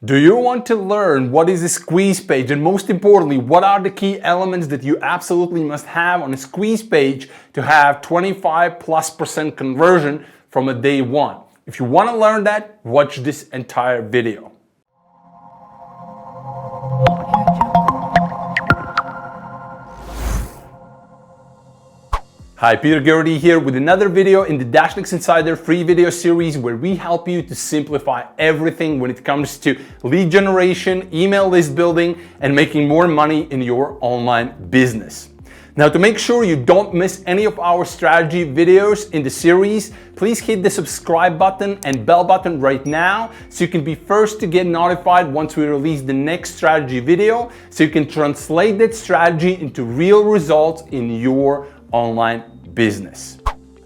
Do you want to learn what is a squeeze page, and most importantly, what are the key elements that you absolutely must have on a squeeze page to have 25+% conversion from a day one? If you want to learn that, watch this entire video. Hi, Peter Gertie here with another video in the DashNex Insider free video series where we help you to simplify everything when it comes to lead generation, email list building, and making more money in your online business. Now, to make sure you don't miss any of our strategy videos in the series, please hit the subscribe button and bell button right now so you can be first to get notified once we release the next strategy video, so you can translate that strategy into real results in your online business.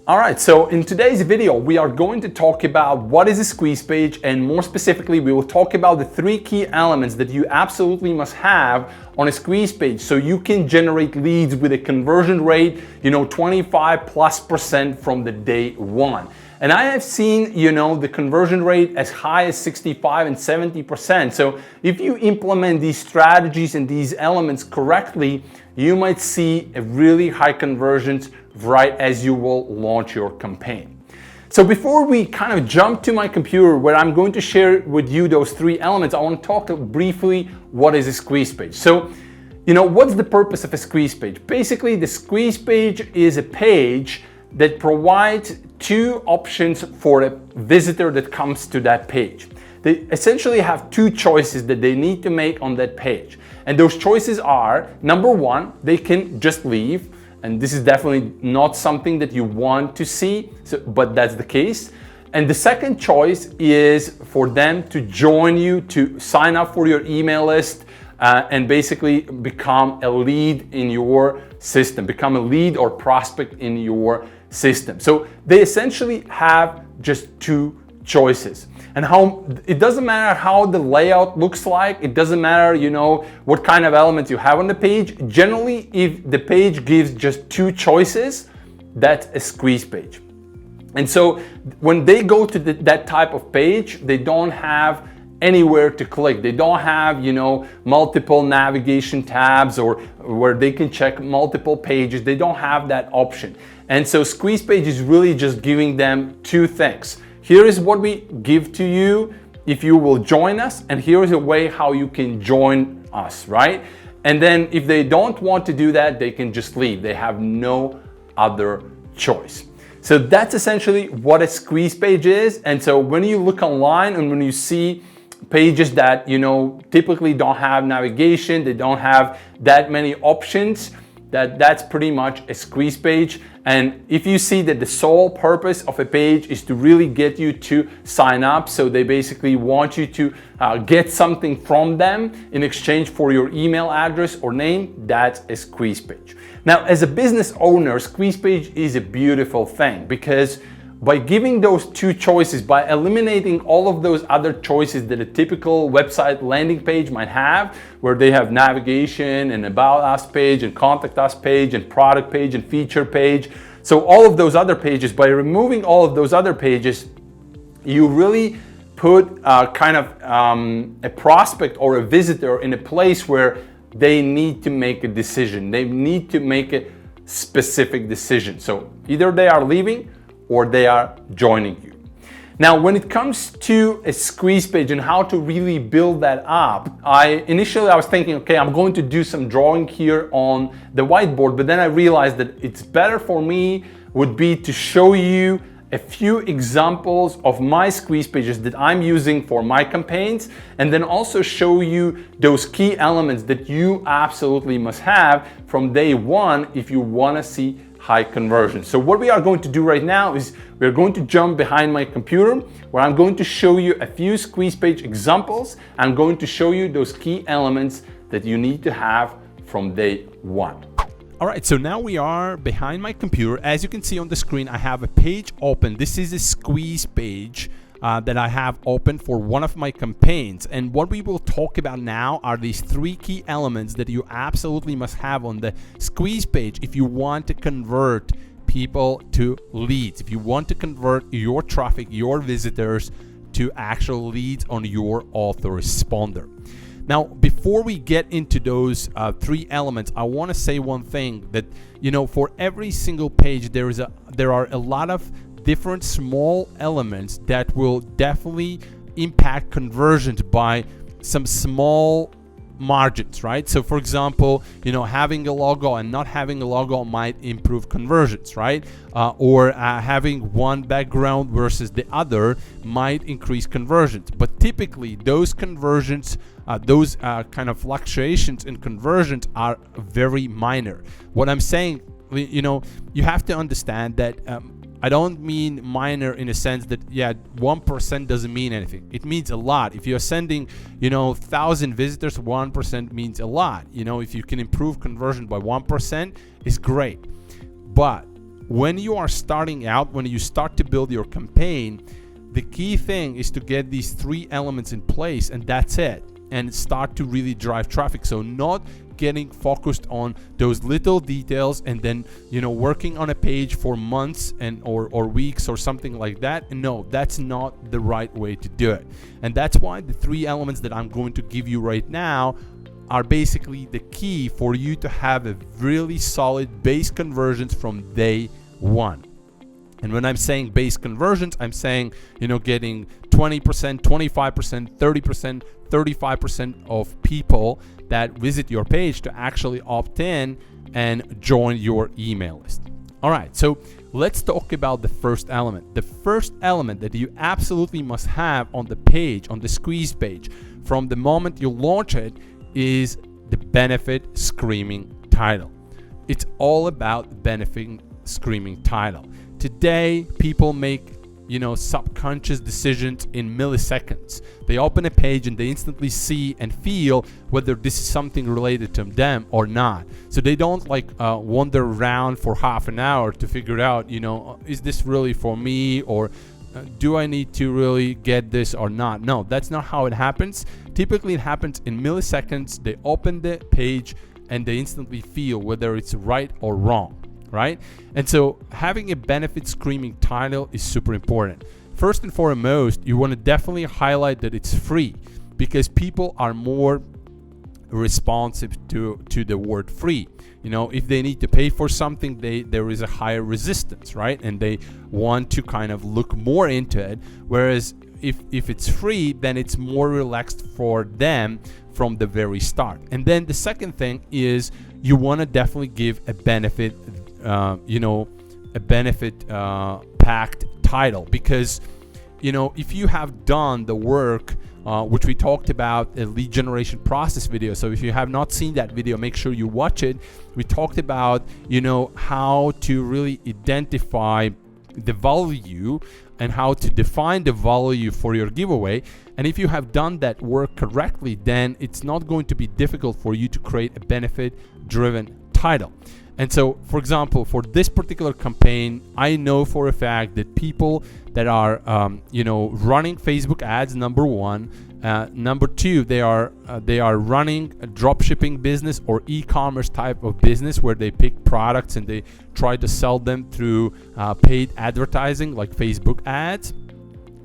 All right, so in today's video, we are going to talk about what is a squeeze page, and more specifically, we will talk about the 3 key elements that you absolutely must have on a squeeze page so you can generate leads with a conversion rate, 25+% from the day one. And I have seen, the conversion rate as high as 65 and 70%. So if you implement these strategies and these elements correctly, you might see a really high conversions right as you will launch your campaign. So before we kind of jump to my computer where I'm going to share with you those 3 elements, I want to talk briefly what is a squeeze page. So, what's the purpose of a squeeze page? Basically, the squeeze page is a page that provides 2 options for a visitor that comes to that page. They essentially have 2 choices that they need to make on that page. And those choices are, number 1, they can just leave. And this is definitely not something that you want to see, but that's the case. And the second choice is for them to join you, to sign up for your email list, and basically become a lead in your system, become a lead or prospect in your system. So they essentially have just 2 choices. And it doesn't matter how the layout looks like, it doesn't matter, what kind of elements you have on the page. Generally, if the page gives just 2 choices, that's a squeeze page. And so when they go to that type of page, they don't have anywhere to click. They don't have, multiple navigation tabs or where they can check multiple pages. They don't have that option. And so squeeze page is really just giving them 2 things. Here is what we give to you if you will join us, and here is a way how you can join us, right? And then if they don't want to do that, they can just leave. They have no other choice. So that's essentially what a squeeze page is. And so when you look online and when you see pages that, typically don't have navigation, they don't have that many options, that's pretty much a squeeze page. And if you see that the sole purpose of a page is to really get you to sign up, so they basically want you to get something from them in exchange for your email address or name, that's a squeeze page. Now, as a business owner, squeeze page is a beautiful thing because by giving those 2 choices, by eliminating all of those other choices that a typical website landing page might have, where they have navigation and about us page and contact us page and product page and feature page. So all of those other pages, by removing all of those other pages, you really put a prospect or a visitor in a place where they need to make a decision. They need to make a specific decision. So either they are leaving or they are joining you. Now, when it comes to a squeeze page and how to really build that up, initially I was thinking, okay, I'm going to do some drawing here on the whiteboard, but then I realized that it's better for me would be to show you a few examples of my squeeze pages that I'm using for my campaigns, and then also show you those key elements that you absolutely must have from day one if you want to see high conversion. So what we are going to do right now is we're going to jump behind my computer where I'm going to show you a few squeeze page examples. I'm going to show you those key elements that you need to have from day one. All right, so now we are behind my computer. As you can see on the screen, I have a page open. This is a squeeze page that I have open for one of my campaigns. And what we will talk about now are these 3 key elements that you absolutely must have on the squeeze page if you want to convert people to leads, if you want to convert your traffic, your visitors to actual leads on your autoresponder. Now, before we get into those 3 elements, I want to say one thing, that for every single page there are a lot of different small elements that will definitely impact conversions by some small margins, right? So for example, having a logo and not having a logo might improve conversions, right? Or having one background versus the other might increase conversions. But typically those conversions, those kind of fluctuations in conversions are very minor. What I'm saying, you have to understand that I don't mean minor in a sense that 1% doesn't mean anything. It means a lot. If you're sending 1,000 visitors, 1% means a lot. If you can improve conversion by 1%, it's great. But when you are starting out, when you start to build your campaign, the key thing is to get these 3 elements in place, and that's it, and start to really drive traffic. So not getting focused on those little details and then working on a page for months and or weeks or something like that. And no, that's not the right way to do it. And that's why the 3 elements that I'm going to give you right now are basically the key for you to have a really solid base conversions from day one. And when I'm saying base conversions, I'm saying, getting 20%, 25%, 30%, 35% of people that visit your page to actually opt in and join your email list. All right, so let's talk about the first element. The first element that you absolutely must have on the page, on the squeeze page, from the moment you launch it, is the benefit screaming title. It's all about benefit screaming title. Today, people make subconscious decisions in milliseconds. They open a page and they instantly see and feel whether this is something related to them or not. So they don't wander around for half an hour to figure out, is this really for me, or do I need to really get this or not? No, that's not how it happens. Typically, it happens in milliseconds. They open the page and they instantly feel whether it's right or wrong. Right? And so having a benefit screaming title is super important. First and foremost, you want to definitely highlight that it's free, because people are more responsive to the word free. If they need to pay for something, there is a higher resistance, right? And they want to kind of look more into it. Whereas if it's free, then it's more relaxed for them from the very start. And then the second thing is you want to definitely give a benefit packed title, because if you have done the work, which we talked about a lead generation process video. So if you have not seen that video, make sure you watch it. We talked about how to really identify the value and how to define the value for your giveaway. And if you have done that work correctly, then it's not going to be difficult for you to create a benefit driven title. And so, for example, for this particular campaign, I know for a fact that people that are, running Facebook ads, number one, number two, they are running a drop shipping business or e-commerce type of business where they pick products and they try to sell them through paid advertising like Facebook ads.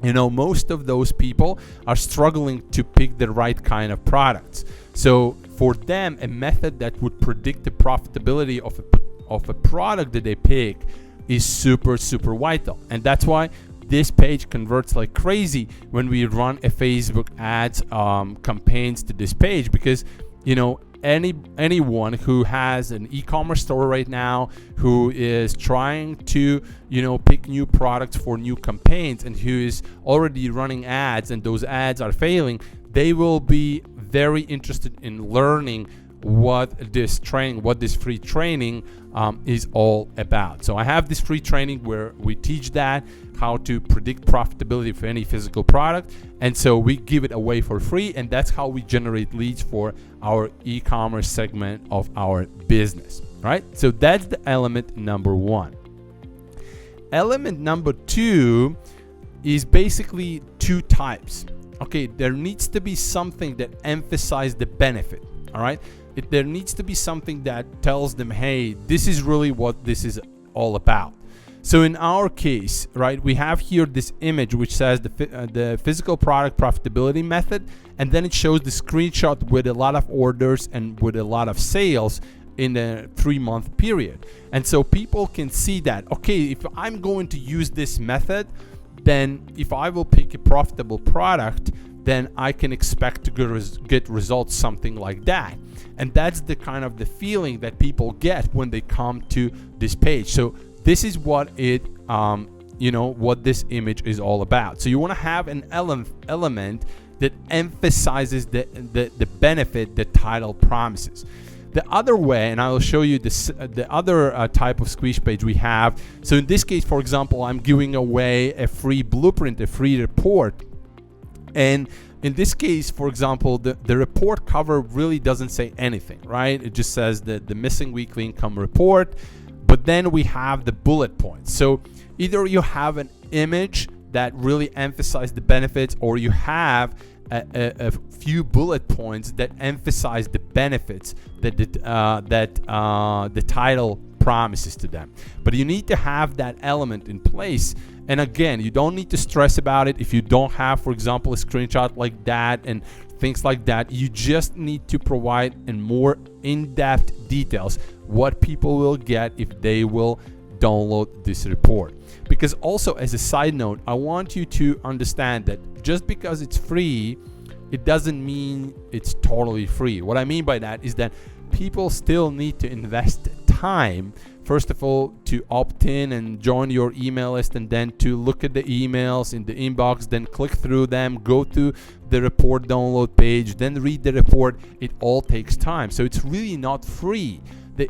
Most of those people are struggling to pick the right kind of products. So for them, a method that would predict the profitability of a product that they pick is super, super vital. And that's why this page converts like crazy when we run a Facebook ads campaigns to this page, because anyone who has an e-commerce store right now, who is trying to pick new products for new campaigns, and who is already running ads and those ads are failing, they will be very interested in learning what this free training is all about. So I have this free training where we teach that how to predict profitability for any physical product, and so we give it away for free, and that's how we generate leads for our e-commerce segment of our business, right? So that's the element number one. Element number two is basically two types. Okay, there needs to be something that emphasizes the benefit, all right? There needs to be something that tells them, hey, this is really what this is all about. So in our case, right, we have here this image which says the physical product profitability method, and then it shows the screenshot with a lot of orders and with a lot of sales in a 3-month period. And so people can see that, okay, if I'm going to use this method, then if I will pick a profitable product, then I can expect to get results something like that. And that's the kind of the feeling that people get when they come to this page. So this is what it, what this image is all about. So you want to have an element that emphasizes the benefit the title promises. The other way, and I will show you this, the other type of squeeze page we have. So in this case, for example, I'm giving away a free blueprint, a free report. And in this case, for example, the report cover really doesn't say anything, right? It just says the missing weekly income report, but then we have the bullet points. So either you have an image that really emphasizes the benefits, or you have a few bullet points that emphasize the benefits that the title promises to them. But you need to have that element in place. And again, you don't need to stress about it if you don't have, for example, a screenshot like that and things like that. You just need to provide in more in-depth details what people will get if they will download this report. Because also, as a side note, I want you to understand that just because it's free, it doesn't mean it's totally free. What I mean by that is that people still need to invest time, first of all, to opt in and join your email list, and then to look at the emails in the inbox, then click through them, go to the report download page, then read the report. It all takes time. So it's really not free.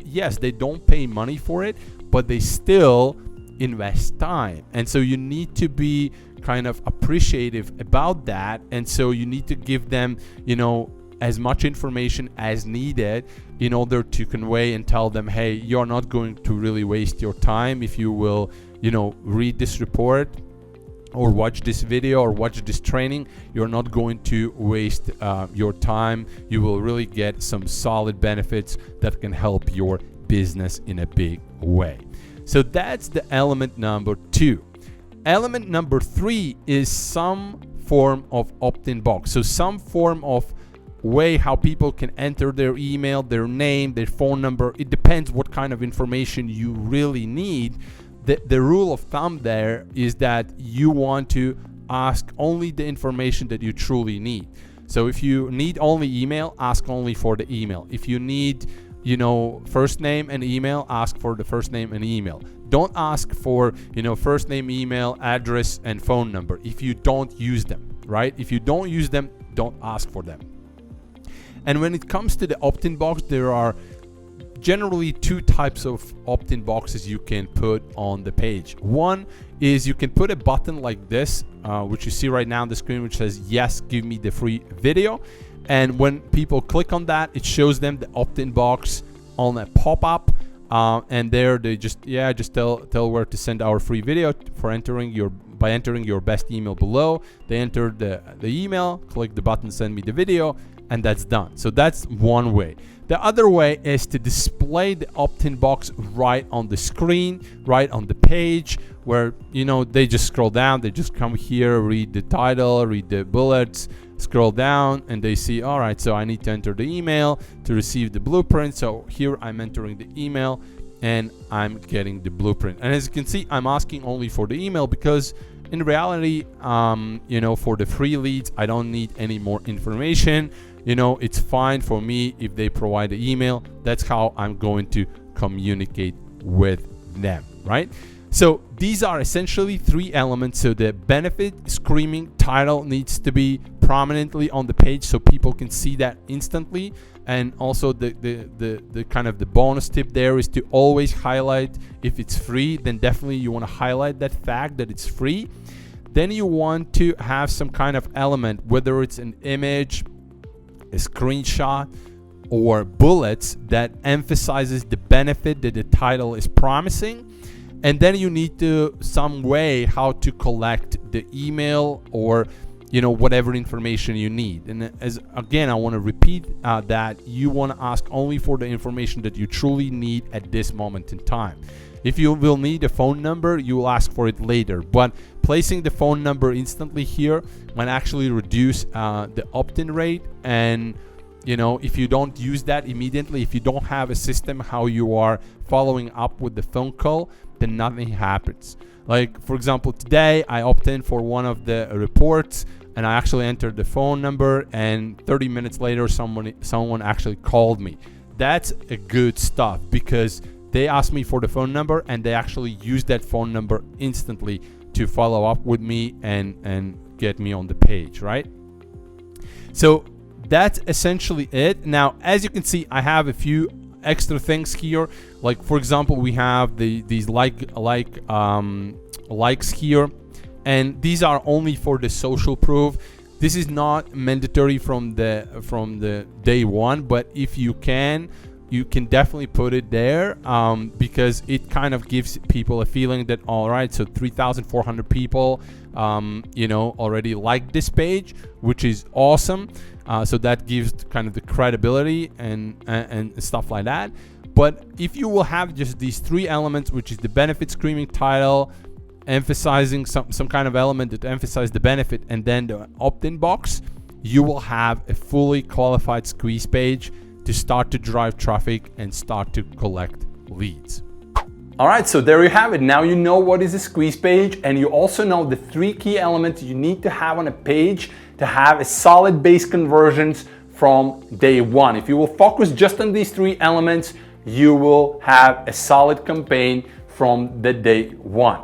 Yes, they don't pay money for it, but they still invest time. And so you need to be kind of appreciative about that. And so you need to give them, as much information as needed in order to convey and tell them, hey, you're not going to really waste your time if you will, read this report or watch this video or watch this training. You're not going to waste your time. You will really get some solid benefits that can help your business in a big way. So that's the element number 2. Element number 3 is some form of opt-in box. So some form of way how people can enter their email, their name, their phone number. It depends what kind of information you really need. The rule of thumb there is that you want to ask only the information that you truly need. So if you need only email, ask only for the email. If you need first name and email, ask for the first name and email. Don't ask for, first name, email, address, and phone number if you don't use them, right? If you don't use them, don't ask for them. And when it comes to the opt-in box, there are generally 2 types of opt-in boxes you can put on the page. One is you can put a button like this, which you see right now on the screen, which says, yes, give me the free video. And when people click on that, it shows them the opt-in box on a pop-up. And there they just tell where to send our free video for by entering your best email below. They enter the email, click the button, send me the video, and that's done. So that's one way. The other way is to display the opt-in box right on the screen, right on the page, where they just scroll down, they just come here, read the title, read the bullets, scroll down, and they see, all right, so I need to enter the email to receive the blueprint. So here I'm entering the email and I'm getting the blueprint. And as you can see, I'm asking only for the email because in reality, for the free leads, I don't need any more information. It's fine for me if they provide the email. That's how I'm going to communicate with them, right? So these are essentially 3 elements. So the benefit screaming title needs to be prominently on the page so people can see that instantly. And also the kind of the bonus tip there is to always highlight, if it's free, then definitely you want to highlight that fact that it's free. Then you want to have some kind of element, whether it's an image, a screenshot, or bullets that emphasizes the benefit that the title is promising. And then you need to some way how to collect the email or whatever information you need. And as again, I want to repeat that you want to ask only for the information that you truly need at this moment in time. If you will need a phone number, you will ask for it later. But placing the phone number instantly here might actually reduce the opt-in rate. And if you don't use that immediately, if you don't have a system how you are following up with the phone call, then nothing happens. Like, for example, today I opted in for one of the reports and I actually entered the phone number, and 30 minutes later someone actually called me. That's a good stuff, because they asked me for the phone number and they actually used that phone number instantly to follow up with me and get me on the page, right? So that's essentially it. Now, as you can see, I have a few extra things here. Like, for example, we have these likes here, and these are only for the social proof. This is not mandatory from the day one, but if you can definitely put it there, because it kind of gives people a feeling that, all right, so 3,400 people already liked this page, which is awesome. So that gives kind of the credibility and stuff like that. But if you will have just these three elements, which is the benefit screaming title, emphasizing some kind of element that emphasizes the benefit, and then the opt-in box, you will have a fully qualified squeeze page to start to drive traffic and start to collect leads. All right, so there you have it. Now you know what is a squeeze page, and you also know the three key elements you need to have on a page to have a solid base conversions from day one. If you will focus just on these three elements, you will have a solid campaign from the day one.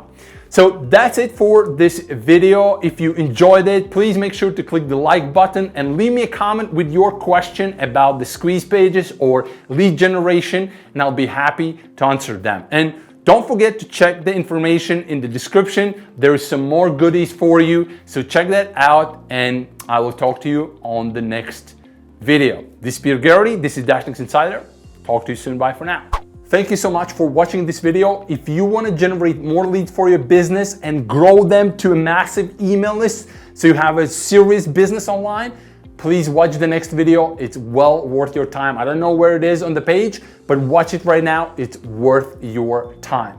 So that's it for this video. If you enjoyed it, please make sure to click the like button and leave me a comment with your question about the squeeze pages or lead generation, and I'll be happy to answer them. And don't forget to check the information in the description. There is some more goodies for you, so check that out, and I will talk to you on the next video. This is Peter Garrity. This is DashNex Insider. Talk to you soon. Bye for now. Thank you so much for watching this video. If you want to generate more leads for your business and grow them to a massive email list so you have a serious business online, please watch the next video. It's well worth your time. I don't know where it is on the page, but watch it right now. It's worth your time.